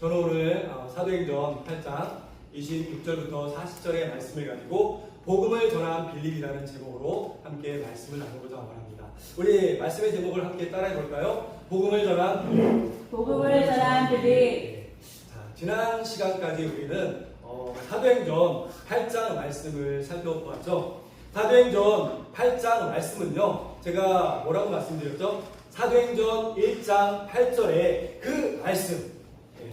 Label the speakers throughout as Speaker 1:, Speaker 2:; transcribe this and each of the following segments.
Speaker 1: 저는 오늘 사도행전 8장 26절부터 40절의 말씀을 가지고 복음을 전한 빌립이라는 제목으로 함께 말씀을 나누고자 합니다. 우리 말씀의 제목을 함께 따라해 볼까요? 복음을 전한 빌립. 자, 지난 시간까지 우리는 사도행전 8장 말씀을 살펴보았죠. 사도행전 8장 말씀은요, 제가 뭐라고 말씀드렸죠? 사도행전 1장 8절에 그 말씀,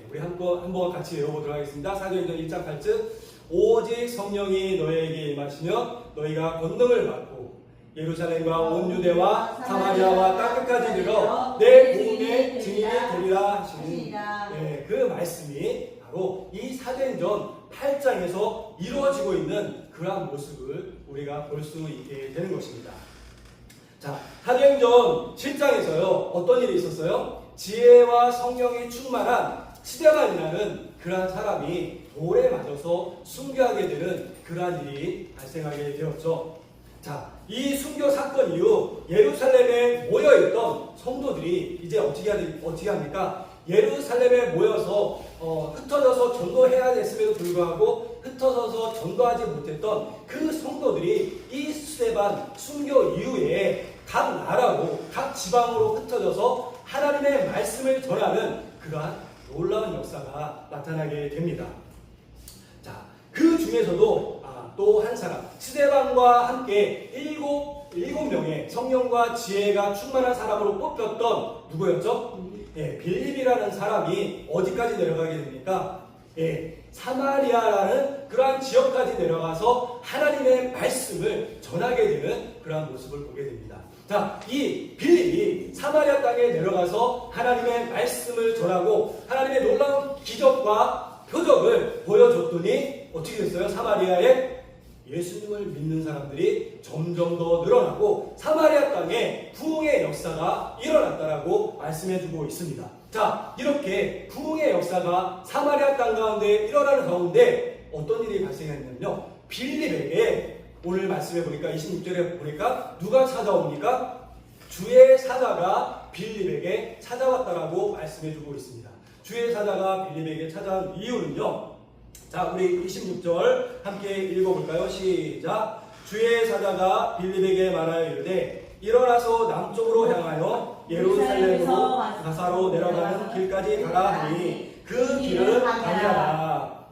Speaker 1: 우리 한번 같이 외워보도록 하겠습니다. 사도행전 1장 8절, 오직 성령이 너희에게 임하시면 너희가 권능을 받고 예루살렘과 온 유대와 사마리아와 땅끝까지 이르러 내 복음의 증인이 되리라 하시니, 그 말씀이 바로 이 사도행전 8장에서 이루어지고 있는 그러한 모습을 우리가 볼 수 있게 되는 것입니다. 자, 사도행전 7장에서요, 어떤 일이 있었어요? 지혜와 성령이 충만한 스데반이라는 그러한 사람이 돌에 맞아서 순교하게 되는 그러한 일이 발생하게 되었죠. 자, 이 순교 사건 이후 예루살렘에 모여있던 성도들이 이제 어떻게 합니까? 예루살렘에 모여서 흩어져서 전도해야 됐음에도 불구하고 흩어져서 전도하지 못했던 그 성도들이 이 스데반 순교 이후에 각 나라로 각 지방으로 흩어져서 하나님의 말씀을 전하는 그러한 놀라운 역사가 나타나게 됩니다. 자, 그 중에서도 또 한 사람, 스데반과 함께 일곱 명의 성령과 지혜가 충만한 사람으로 뽑혔던 누구였죠? 빌립이라는 사람이 어디까지 내려가게 됩니까? 사마리아라는 그러한 지역까지 내려가서 하나님의 말씀을 전하게 되는 그러한 모습을 보게 됩니다. 자, 이 빌립이 사마리아 땅에 내려가서 하나님의 말씀을 전하고 하나님의 놀라운 기적과 표적을 보여줬더니 어떻게 됐어요? 사마리아에 예수님을 믿는 사람들이 점점 더 늘어나고 사마리아 땅에 부흥의 역사가 일어났다라고 말씀해주고 있습니다. 자, 이렇게 부흥의 역사가 사마리아 땅 가운데 일어나는 가운데 어떤 일이 발생했냐면요, 빌립에게 오늘 말씀해 보니까 26절에 보니까 누가 찾아옵니까? 주의 사자가 빌립에게 찾아왔다라고 말씀해주고 있습니다. 주의 사자가 빌립에게 찾아온 이유는요, 자, 우리 26절 함께 읽어볼까요? 시작. 주의 사자가 빌립에게 말하여 이르되 일어나서 남쪽으로 향하여 예루살렘으로 가사로 내려가는 길까지 가라 하니 그 길은 광야라.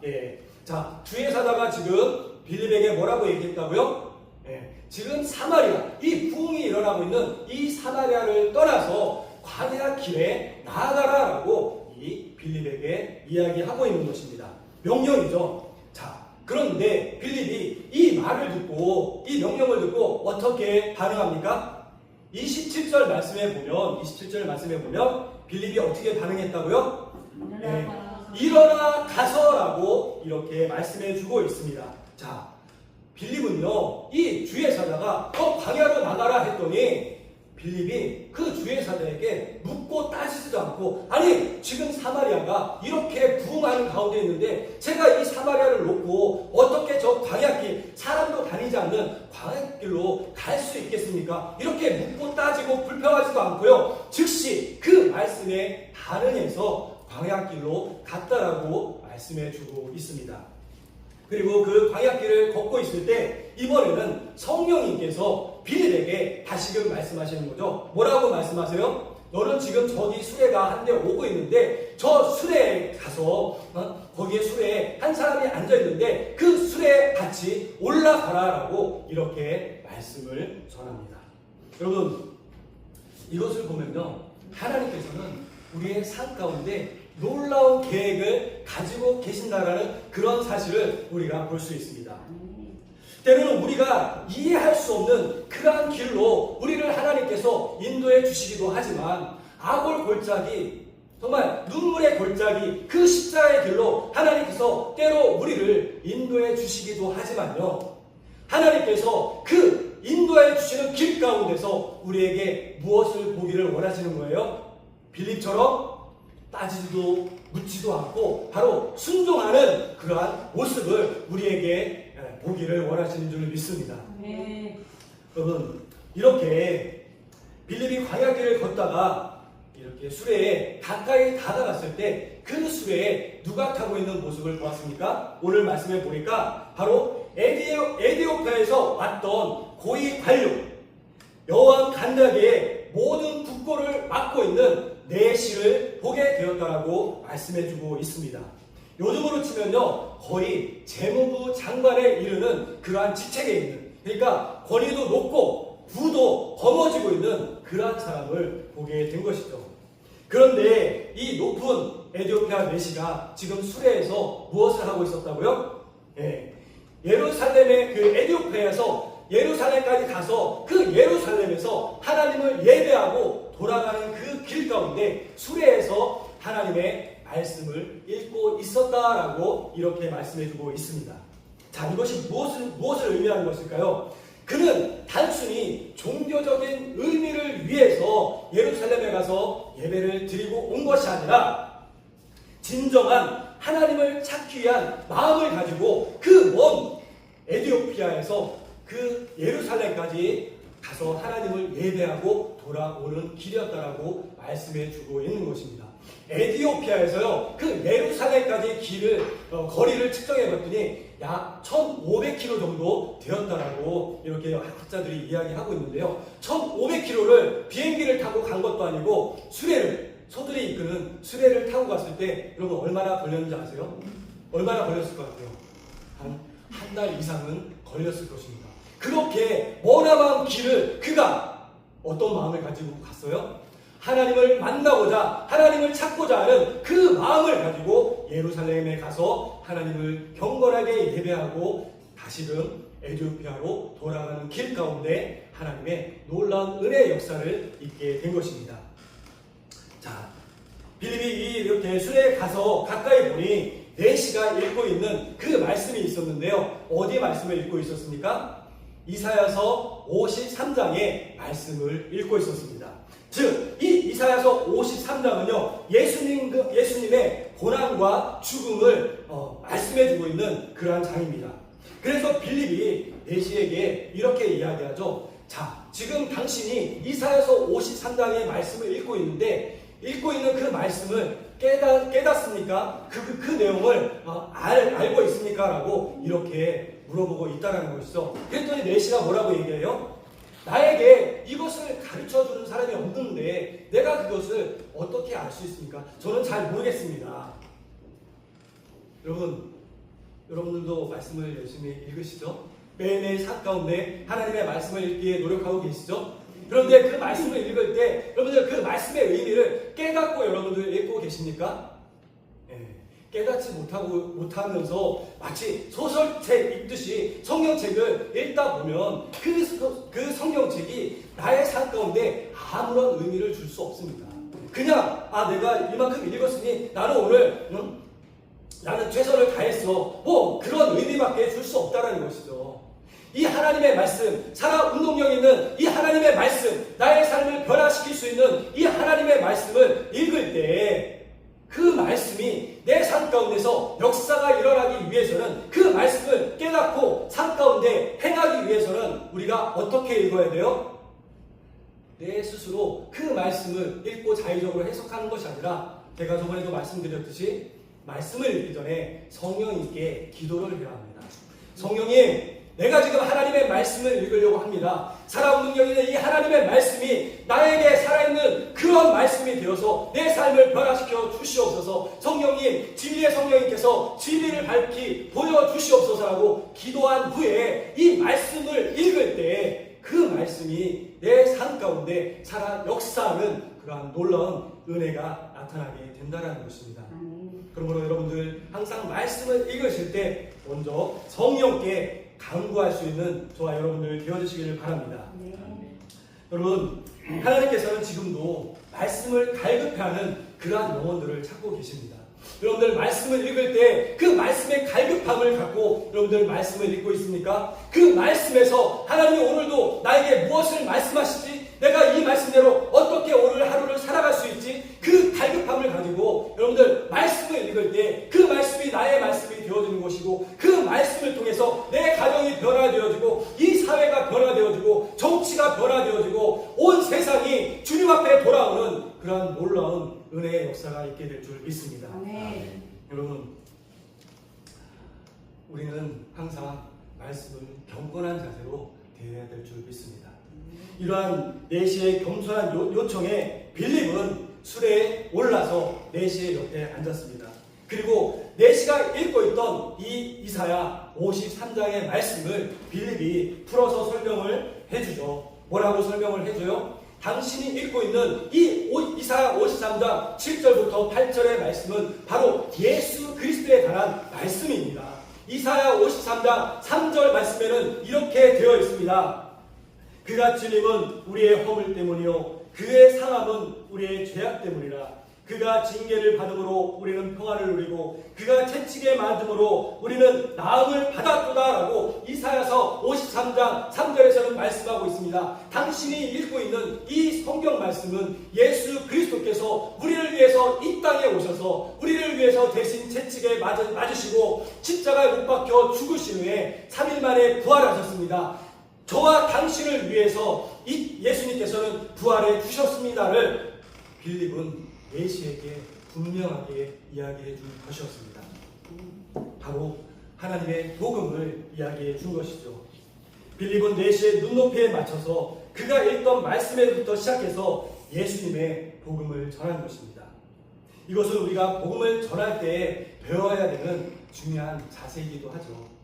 Speaker 1: 자, 주의 사자가 지금 빌립에게 뭐라고 얘기했다고요? 지금 사마리아, 이 부흥이 일어나고 있는 이 사마리아를 떠나서 광야 길에 나아가라라고 이 빌립에게 이야기하고 있는 것입니다. 명령이죠. 자, 그런데 빌립이 이 말을 듣고, 이 명령을 듣고 어떻게 반응합니까? 27절 말씀에 보면 빌립이 어떻게 반응했다고요? 일어나 가서라고 이렇게 말씀해 주고 있습니다. 자, 빌립은요, 이 주의 사자가 광야로 나가라 했더니 빌립이 그 주의 사자에게 묻고 따지지도 않고, 아니 지금 사마리아가 이렇게 부흥하는 가운데 있는데 제가 이 사마리아를 놓고 어떻게 저 광야길, 사람도 다니지 않는 광야길로 갈 수 있겠습니까? 이렇게 묻고 따지고 불평하지도 않고요, 즉시 그 말씀에 반응해서 광야길로 갔다라고 말씀해 주고 있습니다. 그리고 그 광야길을 걷고 있을 때 이번에는 성령님께서 빌립에게 다시금 말씀하시는 거죠. 뭐라고 말씀하세요? 너는 지금 저기 수레가 한 대 오고 있는데 저 수레에 가서 거기에 수레에 한 사람이 앉아 있는데 그 수레에 같이 올라가라라고 이렇게 말씀을 전합니다. 여러분, 이것을 보면요, 하나님께서는 우리의 삶 가운데 놀라운 계획을 가지고 계신다라는 그런 사실을 우리가 볼 수 있습니다. 때로는 우리가 이해할 수 없는 그러한 길로 우리를 하나님께서 인도해 주시기도 하지만 악을 골짜기, 정말 눈물의 골짜기, 그 십자가의 길로 하나님께서 때로 우리를 인도해 주시기도 하지만요, 하나님께서 그 인도해 주시는 길 가운데서 우리에게 무엇을 보기를 원하시는 거예요? 빌립처럼 따지지도 묻지도 않고 바로 순종하는 그러한 모습을 우리에게 보기를 원하시는 줄 믿습니다. 여러분, 이렇게 빌립이 광야길을 걷다가 이렇게 수레에 가까이 다가갔을 때 그 수레에 누가 타고 있는 모습을 보았습니까? 오늘 말씀해 보니까 바로 에디오피아에서 왔던 고위 관료 여왕 간다게의 모든 국고를 맡고 있는 내시를 보게 되었다라고 말씀해주고 있습니다. 요즘으로 치면요 거의 재무부 장관에 이르는 그러한 직책에 있는, 그러니까 권위도 높고 부도 거머쥐고 있는 그러한 사람을 보게 된 것이죠. 그런데 이 높은 에디오피아 내시가 지금 수레에서 무엇을 하고 있었다고요? 예루살렘의 그 에디오피아에서 예루살렘까지 가서 그 예루살렘에서 하나님을 예배하고 돌아가는 그 길 가운데 수레에서 하나님의 말씀을 읽고 있었다라고 이렇게 말씀해주고 있습니다. 자, 이것이 무엇을 의미하는 것일까요? 그는 단순히 종교적인 의미를 위해서 예루살렘에 가서 예배를 드리고 온 것이 아니라 진정한 하나님을 찾기 위한 마음을 가지고 그 먼 에디오피아에서 그 예루살렘까지 가서 하나님을 예배하고 돌아오는 길이었다라고 말씀해 주고 있는 것입니다. 에디오피아에서요 그 예루살렘까지 거리를 측정해 봤더니 약 1500km 정도 되었다라고 이렇게 학자들이 이야기하고 있는데요, 1500km를 비행기를 타고 간 것도 아니고 소들이 이끄는 수레를 타고 갔을 때 여러분 얼마나 걸렸는지 아세요? 얼마나 걸렸을 것 같아요? 한 달 이상은 걸렸을 것입니다. 그렇게 머나먼 길을 그가 어떤 마음을 가지고 갔어요? 하나님을 만나고자, 하나님을 찾고자 하는 그 마음을 가지고 예루살렘에 가서 하나님을 경건하게 예배하고 다시금 에디오피아로 돌아가는 길 가운데 하나님의 놀라운 은혜의 역사를 잊게 된 것입니다. 자, 빌립이 이렇게 수레에 가서 가까이 보니 내시가 읽고 있는 그 말씀이 있었는데요. 어디에 말씀을 읽고 있었습니까? 이사야서 53장의 말씀을 읽고 있었습니다. 즉, 이 이사야서 53장은요, 예수님의 고난과 죽음을 말씀해주고 있는 그러한 장입니다. 그래서 빌립이 내시에게 이렇게 이야기하죠. 자, 지금 당신이 이사야서 53장의 말씀을 읽고 있는데, 읽고 있는 그 말씀을 깨닫습니까? 그 내용을 알고 있습니까? 라고 이렇게 물어보고 있다는 것이죠. 그랬더니 내시가 뭐라고 얘기해요? 나에게 이것을 가르쳐주는 사람이 없는데 내가 그것을 어떻게 알 수 있습니까? 저는 잘 모르겠습니다. 여러분들도 말씀을 열심히 읽으시죠? 매일매일 삶 가운데 하나님의 말씀을 읽기에 노력하고 계시죠? 그런데 그 말씀을 읽을 때 여러분들 그 말씀의 의미를 깨닫고 여러분들 읽고 계십니까? 깨닫지 못하면서 마치 소설책 읽듯이 성경책을 읽다 보면 그 성경책이 나의 삶 가운데 아무런 의미를 줄 수 없습니다. 그냥 내가 이만큼 읽었으니 나는 오늘 나는 최선을 다했어, 그런 의미밖에 줄 수 없다는 것이죠. 이 하나님의 말씀, 살아 운동력 있는 이 하나님의 말씀, 나의 삶을 변화시킬 수 있는 이 하나님의 말씀을 읽을 때 그 말씀이 내 삶 가운데서 역사가 일어나기 위해서는, 그 말씀을 깨닫고 삶 가운데 행하기 위해서는 우리가 어떻게 읽어야 돼요? 내 스스로 그 말씀을 읽고 자의적으로 해석하는 것이 아니라, 제가 저번에도 말씀드렸듯이 말씀을 읽기 전에 성령님께 기도를 해야 합니다. 성령님, 내가 지금 하나님의 말씀을 읽으려고 합니다. 살아온 능력 있는 이 하나님의 말씀이 나에게 살아있는 그런 말씀이 되어서 내 삶을 변화시켜 주시옵소서. 성령님, 진리의 성령님께서 진리를 밝히 보여주시옵소서라고 기도한 후에 이 말씀을 읽을 때 그 말씀이 내 삶 가운데 살아 역사하는 그러한 놀라운 은혜가 나타나게 된다는 것입니다. 그러므로 여러분들 항상 말씀을 읽으실 때 먼저 성령께 간구할 수 있는 저와 여러분들 되어주시기를 바랍니다. 여러분, 하나님께서는 지금도 말씀을 갈급해하는 그러한 영혼들을 찾고 계십니다. 여러분들 말씀을 읽을 때 그 말씀의 갈급함을 갖고 여러분들 말씀을 읽고 있습니까? 그 말씀에서 하나님이 오늘도 나에게 무엇을 말씀하시지? 내가 이 말씀대로 어떻게 오늘 하루를 살아갈 수 있지? 그 갈급함을 가지고 여러분들 말씀을 읽을 때 그 말씀이 나의 말씀이 되어지는 것이고, 그 말씀을 통해서 내 가정이 변화되어지고, 이 사회가 변화되어지고, 정치가 변화되어지고, 온 세상이 주님 앞에 돌아오는 그러한 놀라운 믿습니다.
Speaker 2: 아멘.
Speaker 1: 여러분, 우리는 항상 말씀을 경건한 자세로 대해야 될 줄 믿습니다. 이러한 내시의 겸손한 요청에 빌립은 수레에 올라서 내시의 옆에 앉았습니다. 그리고 내시가 읽고 있던 이 이사야 53장의 말씀을 빌립이 풀어서 설명을 해주죠. 뭐라고 설명을 해줘요? 당신이 읽고 있는 이 이사야 53장 7절부터 8절의 말씀은 바로 예수 그리스도에 관한 말씀입니다. 이사야 53장 3절 말씀에는 이렇게 되어 있습니다. 그가 찔림은 우리의 허물 때문이요 그의 상함은 우리의 죄악 때문이라. 그가 징계를 받음으로 우리는 평화를 누리고 그가 채찍에 맞음으로 우리는 나음을 받았도다라고 이사야서 53장 3절에서는 말씀하고 있습니다. 당신이 읽고 있는 이 성경 말씀은 예수 그리스도께서 우리를 위해서 이 땅에 오셔서 우리를 위해서 대신 채찍에 맞으시고 십자가에 못 박혀 죽으신 후에 3일 만에 부활하셨습니다. 저와 당신을 위해서 이 예수님께서는 부활해 주셨습니다를 빌립은 내시에게 분명하게 이야기해 준 것이었습니다. 바로 하나님의 복음을 이야기해 준 것이죠. 빌립은 내시의 눈높이에 맞춰서 그가 읽던 말씀에부터 시작해서 예수님의 복음을 전한 것입니다. 이것은 우리가 복음을 전할 때 배워야 되는 중요한 자세이기도 하죠.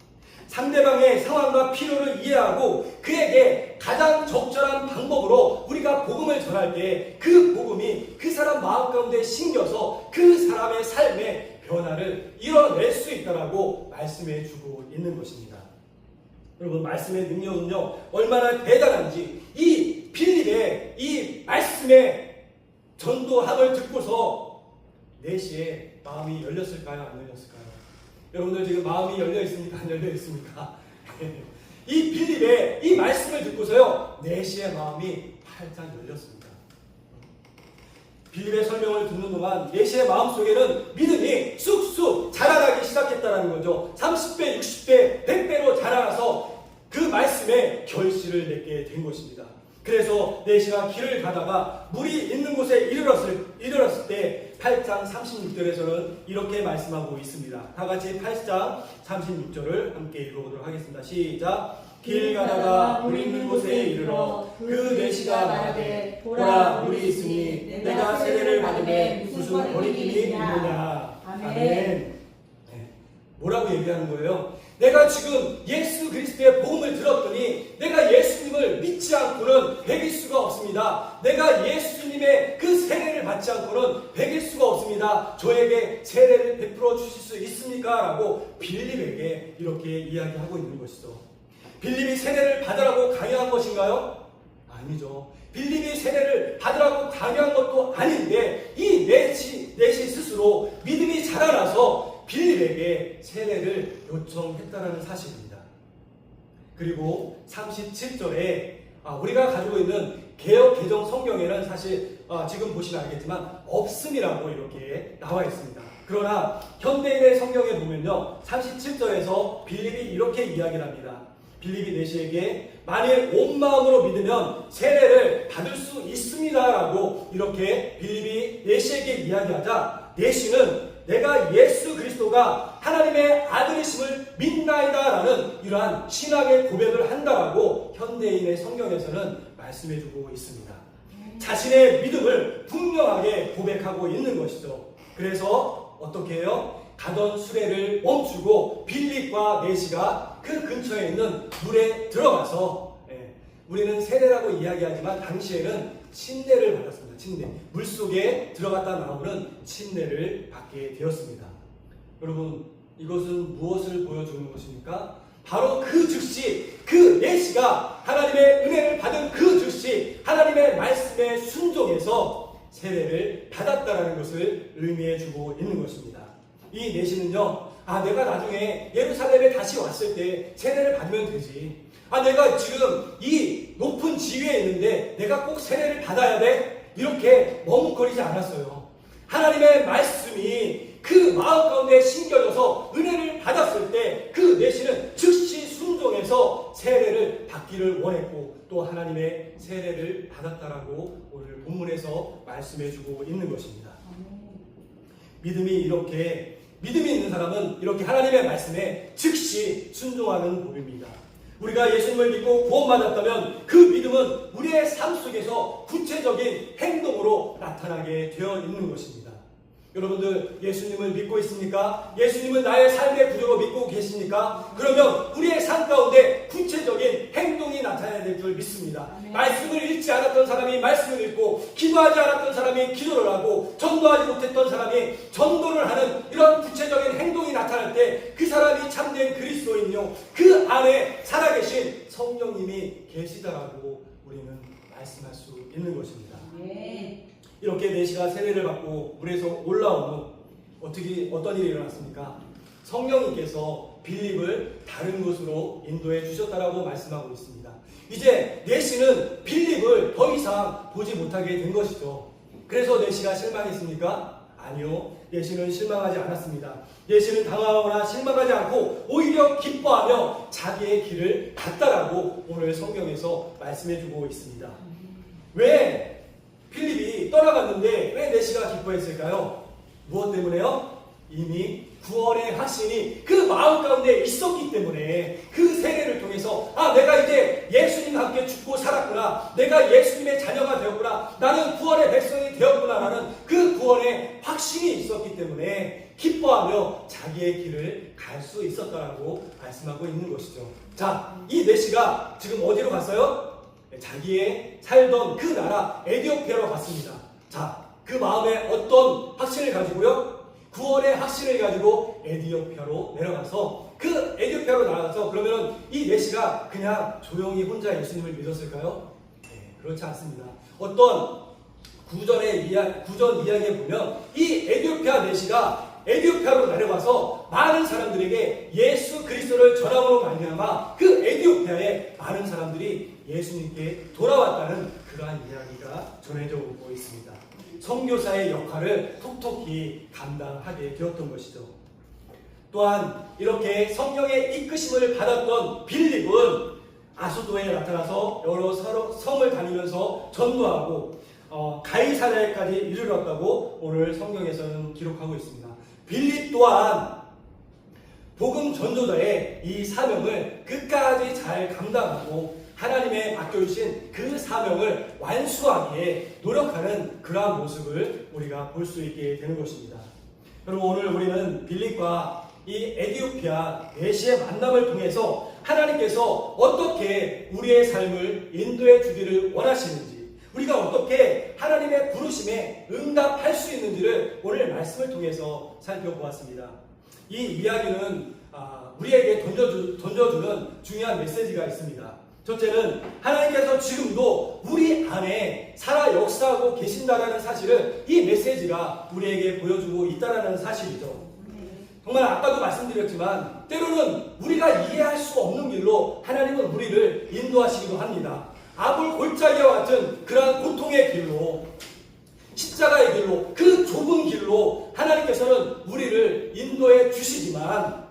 Speaker 1: 상대방의 상황과 필요를 이해하고 그에게 가장 적절한 방법으로 우리가 복음을 전할 때 그 복음이 그 사람 마음 가운데 심겨서 그 사람의 삶의 변화를 이뤄낼 수 있다라고 말씀해 주고 있는 것입니다. 여러분, 말씀의 능력은요 얼마나 대단한지 이 빌립의 이 말씀의 전도함을 듣고서 내시의 마음이 열렸을까요? 안 열렸을까요? 여러분들 지금 마음이 열려 있습니까? 안 열려 있습니까? 이 빌립의 이 말씀을 듣고서요 내시의 마음이 활짝 열렸습니다. 빌립의 설명을 듣는 동안 내시의 마음속에는 믿음이 쑥쑥 자라나기 시작했다는 거죠. 30배, 60배, 100배로 자라나서 그 말씀에 결실을 맺게 된 것입니다. 그래서 내시가 길을 가다가 물이 있는 곳에 이르렀을 때 8장 36절에서는 이렇게 말씀하고 있습니다. 다 같이 8장 36절을 함께 읽어보도록 하겠습니다. 시작. 길 가다가 물 있는 곳에 이르러 그 내시가 말하되 보라 물이 있으니 내가 세례를 받음에 무슨 거리낌이 있느냐. 아멘. 네. 뭐라고 얘기하는 거예요? 내가 지금 예수 그리스도의 복음을 들었더니 내가 예수님을 믿지 않고는 배길 수가 없습니다. 내가 예수님의 그 세례를 받지 않고는 배길 수가 없습니다. 저에게 세례를 베풀어 주실 수 있습니까? 라고 빌립에게 이렇게 이야기하고 있는 것이죠. 빌립이 세례를 받으라고 강요한 것인가요? 아니죠. 빌립이 세례를 받으라고 강요한 것도 아닌데 이 내시 스스로 믿음이 자라나서 빌립에게 세례를 요청했다는 사실입니다. 그리고 37절에 우리가 가지고 있는 개역 개정 성경에는 사실 지금 보시면 알겠지만 없음이라고 이렇게 나와 있습니다. 그러나 현대인의 성경에 보면요 37절에서 빌립이 이렇게 이야기를 합니다. 빌립이 내시에게 만일 온 마음으로 믿으면 세례를 받을 수 있습니다라고 이렇게 빌립이 내시에게 이야기하자 내시는 내가 예수 그리스도가 하나님의 아들이심을 믿나이다라는 이러한 신학의 고백을 한다라고 현대인의 성경에서는 말씀해주고 있습니다. 자신의 믿음을 분명하게 고백하고 있는 것이죠. 그래서 어떻게 해요? 가던 수레를 멈추고 빌립과 내시가 그 근처에 있는 물에 들어가서 우리는 세례라고 이야기하지만 당시에는 침례를 받았습니다. 침례. 물속에 들어갔다 나오는 침례를 받게 되었습니다. 여러분, 이것은 무엇을 보여주는 것입니까? 바로 그 즉시 그 내시가 하나님의 은혜를 받은 그 즉시 하나님의 말씀에 순종해서 세례를 받았다라는 것을 의미해 주고 있는 것입니다. 이 내시는요, 내가 나중에 예루살렘에 다시 왔을 때 세례를 받으면 되지. 내가 지금 이 높은 지위에 있는데 내가 꼭 세례를 받아야 돼? 이렇게 머뭇거리지 않았어요. 하나님의 말씀이 그 마음 가운데 심겨져서 은혜를 받았을 때 그 내시는 즉시 순종해서 세례를 받기를 원했고 또 하나님의 세례를 받았다라고 오늘 본문에서 말씀해주고 있는 것입니다. 믿음이 있는 사람은 이렇게 하나님의 말씀에 즉시 순종하는 법입니다. 우리가 예수님을 믿고 구원받았다면 그 믿음은 우리의 삶 속에서 구체적인 행동으로 나타나게 되어 있는 것입니다. 여러분들 예수님을 믿고 있습니까? 예수님은 나의 삶의 구조로 믿고 계십니까? 그러면 우리의 삶 가운데 구체적인 행동이 나타나야 될 줄 믿습니다. 말씀을 읽지 않았던 사람이 말씀을 읽고, 기도하지 않았던 사람이 기도를 하고, 전도하지 못했던 사람이 전도를 하는 이런 구체적인 행동이 나타날 때 그 사람이 참된 그리스도인요, 그 안에 살아계신 성령님이 계시다라고 우리는 말씀할 수 있는 것입니다. 이렇게 내시가 세례를 받고 물에서 올라오면 어떤 일이 일어났습니까? 성령님께서 빌립을 다른 곳으로 인도해 주셨다라고 말씀하고 있습니다. 이제 내시는 빌립을 더 이상 보지 못하게 된 것이죠. 그래서 내시가 실망했습니까? 아니요. 내시는 실망하지 않았습니다. 내시는 당황하거나 실망하지 않고 오히려 기뻐하며 자기의 길을 갔다라고 오늘 성경에서 말씀해주고 있습니다. 왜 빌립이 떠나갔는데 왜 내시가 기뻐했을까요? 무엇 때문에요? 이미 구원의 확신이 그 마음 가운데 있었기 때문에 그 세례를 통해서 내가 이제 예수님과 함께 죽고 살았구나, 내가 예수님의 자녀가 되었구나, 나는 구원의 백성이 되었구나 라는 그 구원의 확신이 있었기 때문에 기뻐하며 자기의 길을 갈 수 있었다라고 말씀하고 있는 것이죠. 자, 이 내시가 지금 어디로 갔어요? 자기의 살던 그 나라 에디오피아로 갔습니다. 자, 그 마음에 어떤 확신을 가지고요? 구원의 확신을 가지고 에디오피아로 내려가서 그 에디오피아로 나가서 그러면은 이 내시가 그냥 조용히 혼자 예수님을 믿었을까요? 네, 그렇지 않습니다. 어떤 구전 이야기에 보면 이 에디오피아 내시가 에디오피아로 내려가서 많은 사람들에게 예수 그리스도를 전함으로 말미암아 그 에디오피아에 많은 사람들이 예수님께 돌아왔다는 그러한 이야기가 전해져 오고 있습니다. 선교사의 역할을 톡톡히 감당하게 되었던 것이죠. 또한 이렇게 성령의 이끄심을 받았던 빌립은 아수도에 나타나서 여러 성을 다니면서 전도하고 가이사랴에까지 이르렀다고 오늘 성경에서는 기록하고 있습니다. 빌립 또한 복음 전도자의 이 사명을 끝까지 잘 감당하고 하나님의 맡겨주신 그 사명을 완수하기에 노력하는 그러한 모습을 우리가 볼 수 있게 되는 것입니다. 여러분, 오늘 우리는 빌립과 이 에디오피아 내시의 만남을 통해서 하나님께서 어떻게 우리의 삶을 인도해 주기를 원하시는지, 우리가 어떻게 하나님의 부르심에 응답할 수 있는지를 오늘 말씀을 통해서 살펴보았습니다. 이 이야기는 우리에게 던져주는 중요한 메시지가 있습니다. 첫째는 하나님께서 지금도 우리 안에 살아 역사하고 계신다라는 사실을 이 메시지가 우리에게 보여주고 있다라는 사실이죠. 정말 아까도 말씀드렸지만 때로는 우리가 이해할 수 없는 길로 하나님은 우리를 인도하시기도 합니다. 아불 골짜기와 같은 그러한 고통의 길로, 십자가의 길로, 그 좁은 길로 하나님께서는 우리를 인도해 주시지만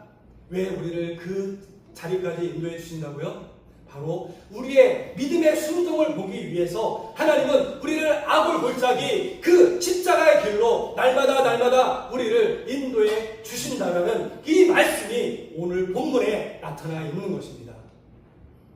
Speaker 1: 왜 우리를 그 자리까지 인도해 주신다고요? 바로 우리의 믿음의 순종을 보기 위해서 하나님은 우리를 아골 골짜기 그 십자가의 길로 날마다 우리를 인도해 주신다라는 이 말씀이 오늘 본문에 나타나 있는 것입니다.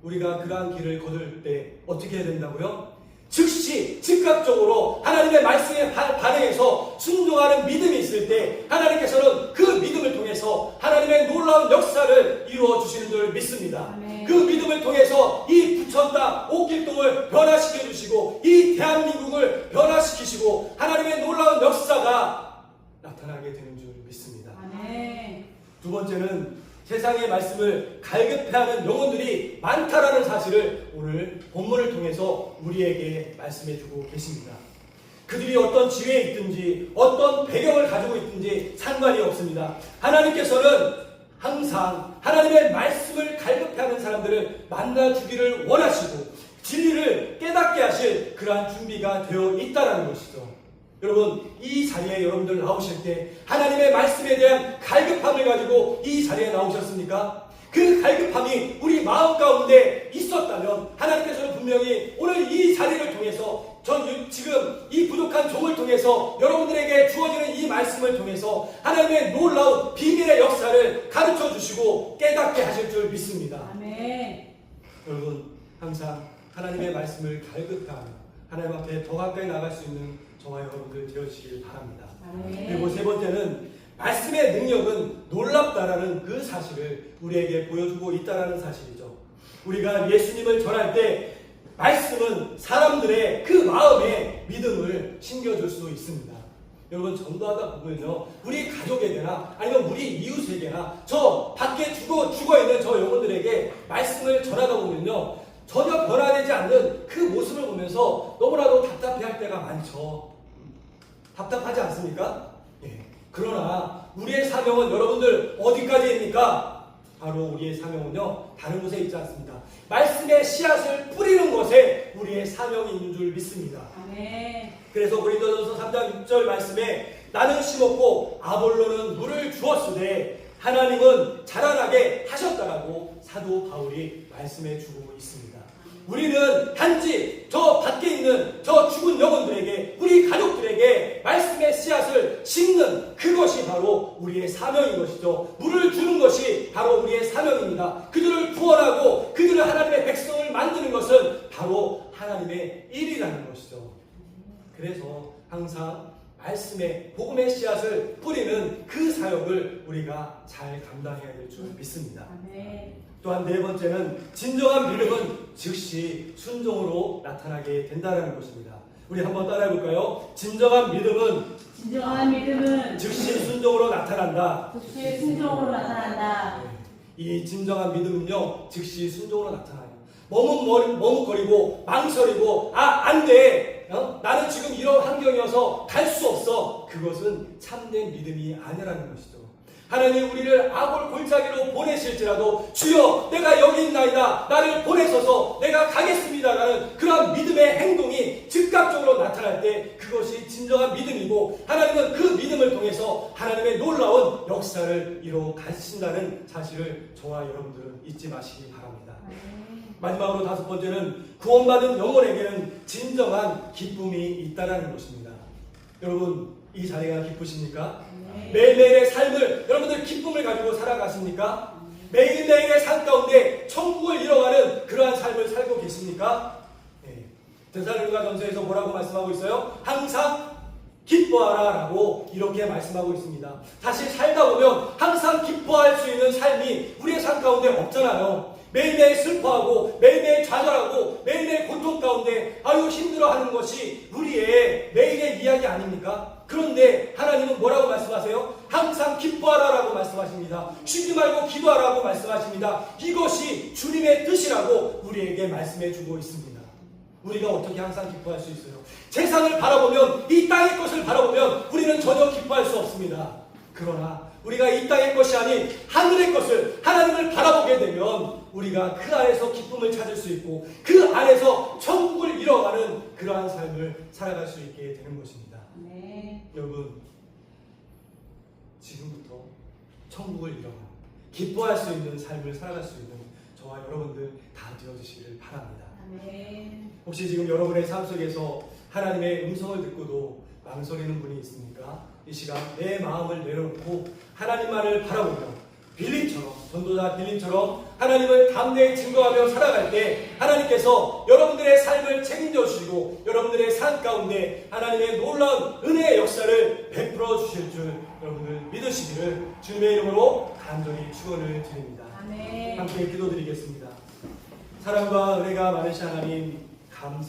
Speaker 1: 우리가 그러한 길을 걸을 때 어떻게 해야 된다고요? 즉시 즉각적으로 하나님의 말씀에 반응해서 순종하는 믿음이 있을 때 하나님께서는 그 믿음을 통해서 하나님의 놀라운 역사를 이루어 주시는 줄 믿습니다. 그 믿음을 통해서 이 부천 땅 옥길동을 변화시켜 주시고 이 대한민국을 변화시키시고 하나님의 놀라운 역사가 나타나게 되는 줄 믿습니다. 두 번째는 세상의 말씀을 갈급해하는 영혼들이 많다라는 사실을 오늘 본문을 통해서 우리에게 말씀해주고 계십니다. 그들이 어떤 지위에 있든지 어떤 배경을 가지고 있든지 상관이 없습니다. 하나님께서는 항상 하나님의 말씀을 갈급해하는 사람들을 만나주기를 원하시고 진리를 깨닫게 하실 그러한 준비가 되어 있다는 것이죠. 여러분, 이 자리에 여러분들 나오실 때 하나님의 말씀에 대한 갈급함을 가지고 이 자리에 나오셨습니까? 그 갈급함이 우리 마음 가운데 있었다면 하나님께서는 분명히 오늘 이 자리를 통해서 지금 이 부족한 종을 통해서 여러분들에게 주어지는 이 말씀을 통해서 하나님의 놀라운 비밀의 역사를 가르쳐 주시고 깨닫게 하실 줄 믿습니다.
Speaker 2: 아멘.
Speaker 1: 여러분 항상 하나님의 말씀을 갈급하며 하나님 앞에 더 가까이 나갈 수 있는 저와 여러분들 되어주시길 바랍니다.
Speaker 2: 아멘.
Speaker 1: 그리고 세 번째는 말씀의 능력은 놀랍다라는 그 사실을 우리에게 보여주고 있다라는 사실이죠. 우리가 예수님을 전할 때 말씀은 사람들의 그 마음에 믿음을 심겨줄 수 있습니다. 여러분 전도하다 보면요, 우리 가족에게나 아니면 우리 이웃에게나 저 밖에 죽어있는 저 영혼들에게 말씀을 전하다 보면요, 전혀 변화되지 않는 그 모습을 보면서 너무나도 답답해할 때가 많죠. 답답하지 않습니까? 예. 그러나 우리의 사명은 여러분들 어디까지입니까? 바로 우리의 사명은요, 다른 곳에 있지 않습니다. 말씀의 씨앗을 뿌리는 것에 우리의 사명이 있는 줄 믿습니다.
Speaker 2: 아멘.
Speaker 1: 그래서 고린도전서 3장 6절 말씀에 나는 심었고 아볼로는 물을 주었으되 하나님은 자라나게 하셨다라고 사도 바울이 말씀해 주고 있습니다. 우리는 단지 저 밖에 있는 저 죽은 영혼들에게, 우리 가족들에게 말씀의 씨앗을 심는 그것이 바로 우리의 사명인 것이죠. 물을 주는 것이 바로 우리의 사명입니다. 그들을 구원하고 그들을 하나님의 백성을 만드는 것은 바로 하나님의 일이라는 것이죠. 그래서 항상 말씀의 복음의 씨앗을 뿌리는 그 사역을 우리가 잘 감당해야 될 줄 믿습니다.
Speaker 2: 아멘.
Speaker 1: 또한 네 번째는 진정한 믿음은 즉시 순종으로 나타나게 된다는 것입니다. 우리 한번 따라해 볼까요? 진정한 믿음은 즉시 순종으로 나타난다.
Speaker 2: 즉시 순종으로 나타난다.
Speaker 1: 이 진정한 믿음은요, 즉시 순종으로 나타나요. 머뭇거리고 망설이고 안 돼. 나는 지금 이런 환경이어서 갈 수 없어. 그것은 참된 믿음이 아니라는 것이죠. 하나님 우리를 아골 골짜기로 보내실지라도 주여 내가 여기 있나이다, 나를 보내셔서 내가 가겠습니다라는 그런 믿음의 행동이 즉각적으로 나타날 때 그것이 진정한 믿음이고, 하나님은 그 믿음을 통해서 하나님의 놀라운 역사를 이뤄 가신다는 사실을 저와 여러분들은 잊지 마시기 바랍니다. 마지막으로 다섯 번째는 구원받은 영혼에게는 진정한 기쁨이 있다는 것입니다. 여러분 이 자리가 기쁘십니까? 매일매일의 삶을 여러분들 기쁨을 가지고 살아가십니까? 매일매일의 삶 가운데 천국을 이뤄가는 그러한 삶을 살고 계십니까? 데살로니가 전서에서 뭐라고 말씀하고 있어요? 항상 기뻐하라 라고 이렇게 말씀하고 있습니다. 사실 살다 보면 항상 기뻐할 수 있는 삶이 우리의 삶 가운데 없잖아요. 매일매일 슬퍼하고 매일매일 좌절하고 매일매일 고통 가운데 힘들어하는 것이 우리의 매일의 이야기 아닙니까? 그런데 하나님은 뭐라고 말씀하세요? 항상 기뻐하라라고 말씀하십니다. 쉬지 말고 기도하라고 말씀하십니다. 이것이 주님의 뜻이라고 우리에게 말씀해 주고 있습니다. 우리가 어떻게 항상 기뻐할 수 있어요? 세상을 바라보면, 이 땅의 것을 바라보면 우리는 전혀 기뻐할 수 없습니다. 그러나 우리가 이 땅의 것이 아닌 하늘의 것을, 하나님을 바라보게 되면 우리가 그 안에서 기쁨을 찾을 수 있고 그 안에서 천국을 이뤄가는 그러한 삶을 살아갈 수 있게 되는 것입니다.
Speaker 2: 네.
Speaker 1: 여러분 지금부터 천국을 이뤄가는, 기뻐할 수 있는 삶을 살아갈 수 있는 저와 여러분들 다 되어주시기를 바랍니다.
Speaker 2: 아멘.
Speaker 1: 혹시 지금 여러분의 삶 속에서 하나님의 음성을 듣고도 망설이는 분이 있습니까? 이 시간 내 마음을 내려놓고 하나님만을 바라보며 전도자 빌림처럼 하나님을 담대히 증거하며 살아갈 때 하나님께서 여러분들의 삶을 책임져 주시고 여러분들의 삶 가운데 하나님의 놀라운 은혜의 역사를 베풀어 주실 줄 여러분들 믿으시기를 주님의 이름으로 간절히 축원을 드립니다.
Speaker 2: 아멘.
Speaker 1: 함께 기도드리겠습니다. 사랑과 은혜가 많으신 하나님 감사